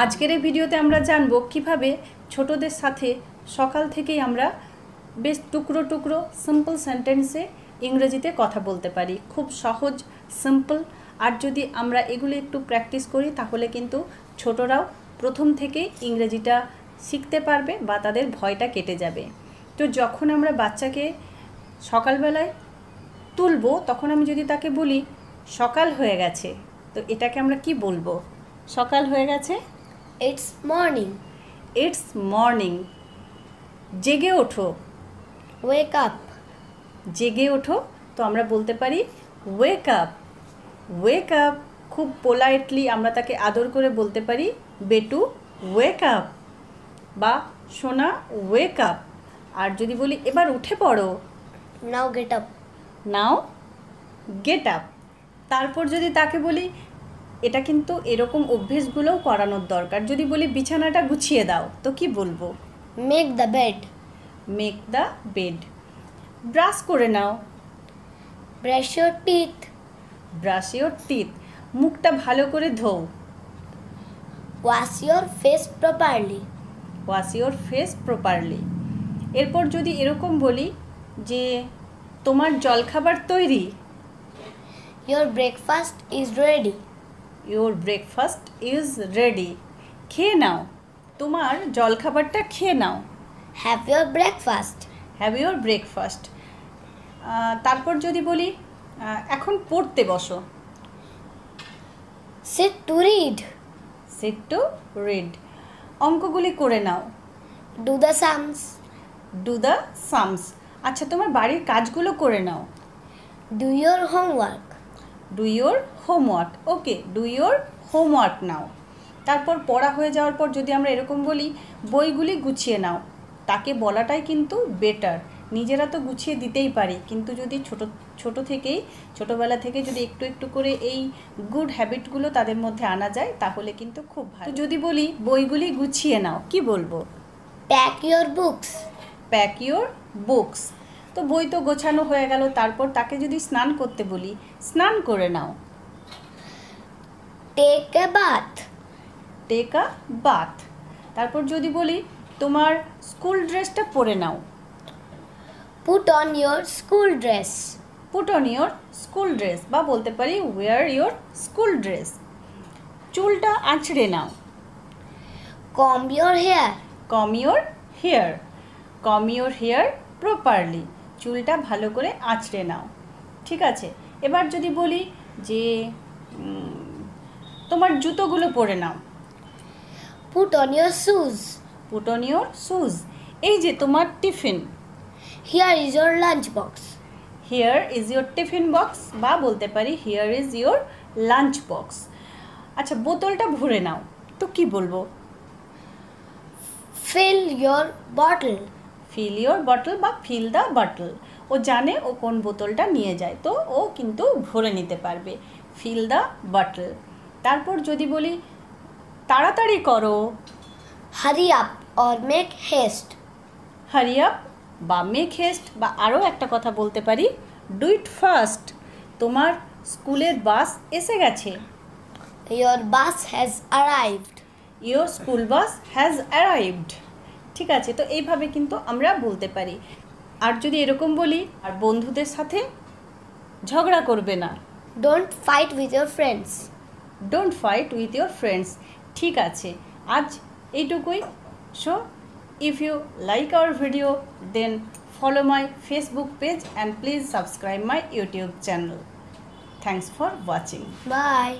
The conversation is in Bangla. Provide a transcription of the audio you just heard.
আজকের এই ভিডিওতে আমরা জানব কিভাবে ছোটদের সাথে সকাল থেকেই আমরা বেশ টুকরো টুকরো সিম্পল সেন্টেন্সে ইংরেজিতে কথা বলতে পারি। খুব সহজ, সিম্পল। আর যদি আমরা এগুলো একটু প্র্যাকটিস করি তাহলে কিন্তু ছোটরাও প্রথম থেকেই ইংরেজিটা শিখতে পারবে বা তাদের ভয়টা কেটে যাবে। তো যখন আমরা বাচ্চাকে সকালবেলায় তুলবো তখন আমি যদি তাকে বলি সকাল হয়ে গেছে, তো এটাকে আমরা কি বলবো? সকাল হয়ে গেছে, It's morning. It's morning. জেগে ওঠো, Wake up. জেগে ওঠো, তো আমরা বলতে পারি ওয়েক আপ। ওয়েক আপ খুব পোলাইটলি আমরা তাকে আদর করে বলতে পারি বেটু ওয়েক আপ বা সোনা ওয়েক আপ। আর যদি বলি এবার উঠে পড়ো, Now get up. নাও গেট আপ। তারপর যদি তাকে বলি, এটা কিন্তু এরকম অভ্যেসগুলোও করানোর দরকার, যদি বলি বিছানাটা গুছিয়ে দাও, তো কি বলবো? Make the bed. Make the bed. Brush করে নাও, Brush your teeth. Brush your teeth. মুখটা ভালো করে ধোও, Wash your face properly. Wash your face properly. এরপর যদি এরকম বলি যে তোমার জলখাবার তৈরি, Your breakfast is ready. Your breakfast is ready. খেয়ে নাও, তোমার জলখাবারটা খেয়ে নাও, Have your breakfast. Have your breakfast. তারপর যদি বলি এখন পড়তে বসো, Sit to read. Sit to read. অঙ্কগুলি করে নাও, Do the sums. Do the sums. আচ্ছা তোমার বাড়ির কাজগুলো করে নাও, Do your homework. Do your homework. Okay, do your homework now. তারপর পড়া হয়ে যাওয়ার পর যদি আমরা এরকম বলি বইগুলি গুছিয়ে নাও, তাকে বলাটাই কিন্তু বেটার। নিজেরা তো গুছিয়ে দিতেই পারি, কিন্তু যদি ছোটোবেলা থেকে যদি একটু একটু করে এই গুড হ্যাবিটগুলো তাদের মধ্যে আনা যায় তাহলে কিন্তু খুব ভালো। যদি বলি বইগুলি গুছিয়ে নাও, কি বলবো? Pack your books. Pack your books. তো বই তো গোছানো হয়ে গেল, তারপর তাকে যদি স্নান করতে বলি স্নান করে নাও, Take a bath. Take a bath. তারপর যদি বলি তোমার স্কুল ড্রেসটা পরে নাও, Put on your school dress. Put on your school dress, বা বলতে পারি ওয়্যার ইয়োর স্কুল ড্রেস। চুলটা আঁচড়ে নাও, Comb your hair. Comb your hair, comb your hair properly. চুলটা ভালো করে আঁচড়ে নাও, ঠিক আছে। এবার যদি বলি যে তোমার জুতোগুলো পরে নাও, Put on your shoes. Put on your shoes. এই যে তোমার tiffin, Here is your lunch box. Here is your tiffin box, বা বলতে পারি here is your lunch box. আচ্ছা বোতলটা ভরে নাও, তো কি বলবো? Fill your bottle. Fill your bottle বা ফিল দ্য বটল। ও জানে ও কোন বোতলটা নিয়ে যায়, তো ও কিন্তু ভরে নিতে পারবে। Fill the bottle. তারপর যদি বলি তাড়াতাড়ি করো, Hurry up or make haste. Hurry up বা মেক হেস্ট, বা আরও একটা কথা বলতে পারি ডু ইট ফাস্ট। তোমার স্কুলের বাস এসে গেছে, Your bus has arrived. Your school bus has arrived. ঠিক আছে, তো এইভাবে কিন্তু আমরা বলতে পারি। আর যদি এরকম বলি আর বন্ধুদের সাথে ঝগড়া করবে না, Don't fight with your friends. Don't fight with your friends. ঠিক আছে, আজ এইটুকুই। So if you like our video then follow my Facebook page and please subscribe my YouTube channel. Thanks for watching. Bye.